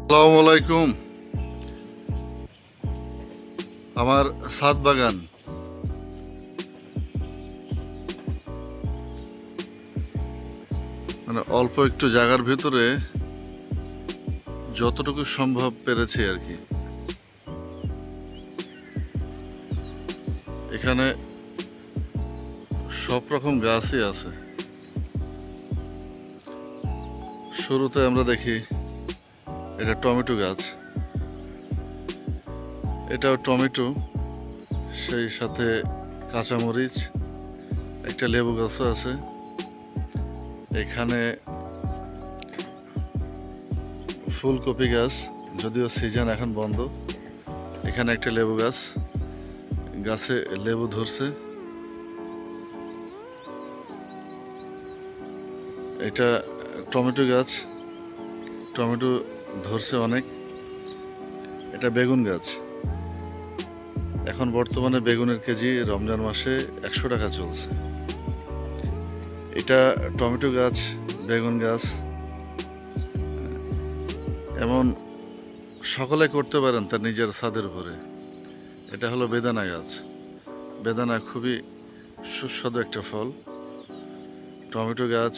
আসসালামু আলাইকুম। আমার ছাদ বাগান, মানে অল্প একটু জায়গার ভিতরে যতটুকু সম্ভব পেরেছি আর কি। এখানে সব রকম গাছই আছে। শুরুতে আমরা দেখি এটা টমেটো গাছ, এটাও টমেটো, সেই সাথে কাঁচামরিচ, একটা লেবু গাছও আছে। এখানে ফুলকপি গাছ, যদিও সিজন এখন বন্ধ। এখানে একটা লেবু গাছ, গাছে লেবু ধরছে। এটা টমেটো গাছ, টমেটো ধরছে অনেক। এটা বেগুন গাছ, এখন বর্তমানে বেগুনের কেজি রমজান মাসে 100 টাকা চলছে। এটা টমেটো গাছ, বেগুন গাছ, এমন সকলে করতে পারেন তার নিজের ছাদের উপরে। এটা হলো বেদানা গাছ। বেদানা খুবই সুস্বাদু একটা ফল। টমেটো গাছ,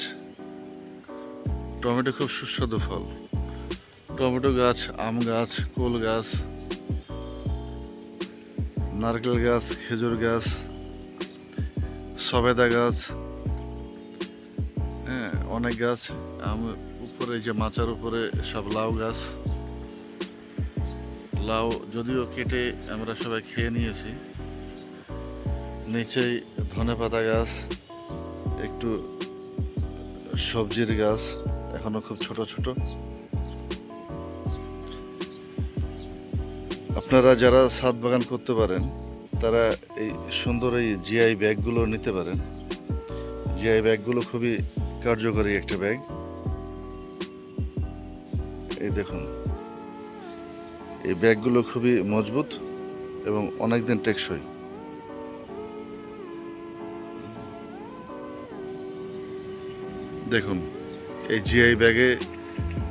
টমেটো খুব সুস্বাদু ফল। টমেটো গাছ, আম গাছ, কুল গাছ, নারকেল গাছ, খেজুর গাছ, সবেদা গাছ, হ্যাঁ অনেক গাছ। উপরে যে মাচার উপরে সব লাউ গাছ। লাউ যদিও কেটে আমরা সবাই খেয়ে নিয়েছি। নিচেই ধনেপাতা গাছ, একটু সবজির গাছ, এখনো খুব ছোট ছোট। আপনারা যারা ছাদ বাগান করতে পারেন তারা এই সুন্দর এই জিআই ব্যাগগুলো নিতে পারেন। জিআই ব্যাগগুলো খুবই কার্যকরী একটা ব্যাগ। এই দেখুন, এই ব্যাগগুলো খুবই মজবুত এবং অনেক দিন টেকসই। দেখুন এই জিআই ব্যাগে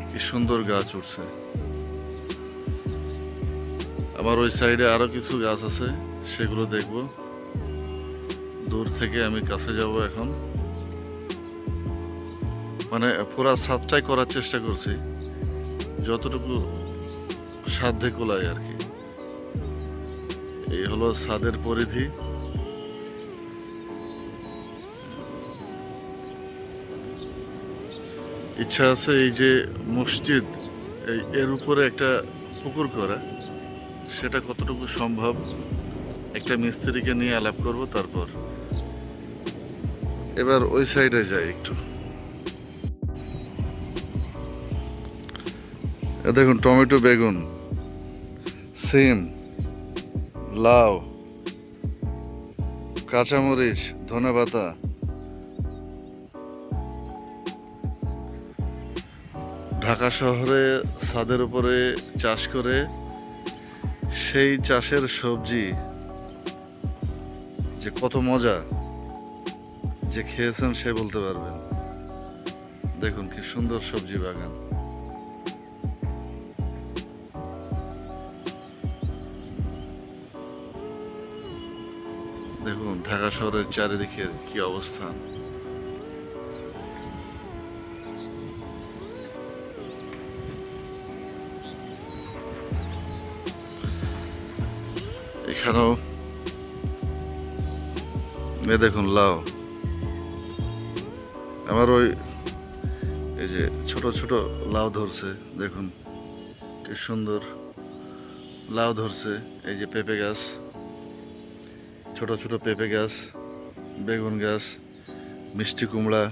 কি সুন্দর গাছ উঠছে। আমার ওই সাইডে আরো কিছু গাছ আছে, সেগুলো দেখব। দূর থেকে আমি কাছে যাব এখন। মানে পুরা ছাদটাই করার চেষ্টা করছি, যতটুকু সাধ্যে কোলায় আর কি। এই হলো ছাদের পরিধি। ইচ্ছা আছে এই যে মসজিদ, এর উপরে একটা পুকুর করা, সেটা কতটুকু সম্ভব একটা মিস্ত্রিকে নিয়ে আলাপ করব। তারপর এবার ওই সাইডে যাই একটু। দেখুন টমেটো, বেগুন, সিম, লাউ, কাঁচামরিচ, ধনেপাতা। ঢাকা শহরে ছাদের উপরে চাষ করে সেই চাষের সবজি যে কত মজা, যে খেয়েছেন সে বলতে পারবেন। দেখুন কি সুন্দর সবজি বাগান। দেখুন ঢাকা শহরের চারিদিকের কি অবস্থান। এখানেও দেখুন লাউ। আমার ওই এই যে ছোট ছোট লাউ ধরছে, দেখুন কি সুন্দর লাউ ধরছে। এই যে পেঁপে গাছ, ছোট ছোট পেঁপে গাছ, বেগুন গাছ, মিষ্টি কুমড়া,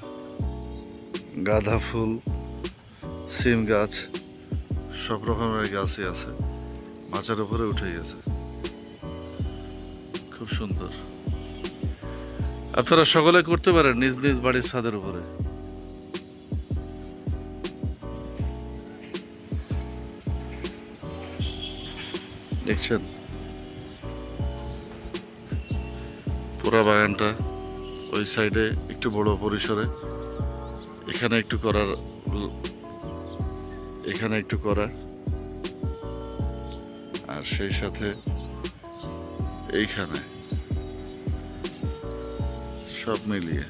গাঁদা ফুল, সিম গাছ, সব রকমের গাছই আছে। মাচার উপরে উঠে গেছে, খুব সুন্দর। আপনারা সকলে করতে পারেন নিজ নিজ বাড়ির ছাদের উপরে। দেখছেন পুরা বাগানটা। ওই সাইডে একটু বড় পরিসরে, এখানে একটু করার, এখানে একটু করা। আর সেই সাথে এইখানে সব মিলিয়ে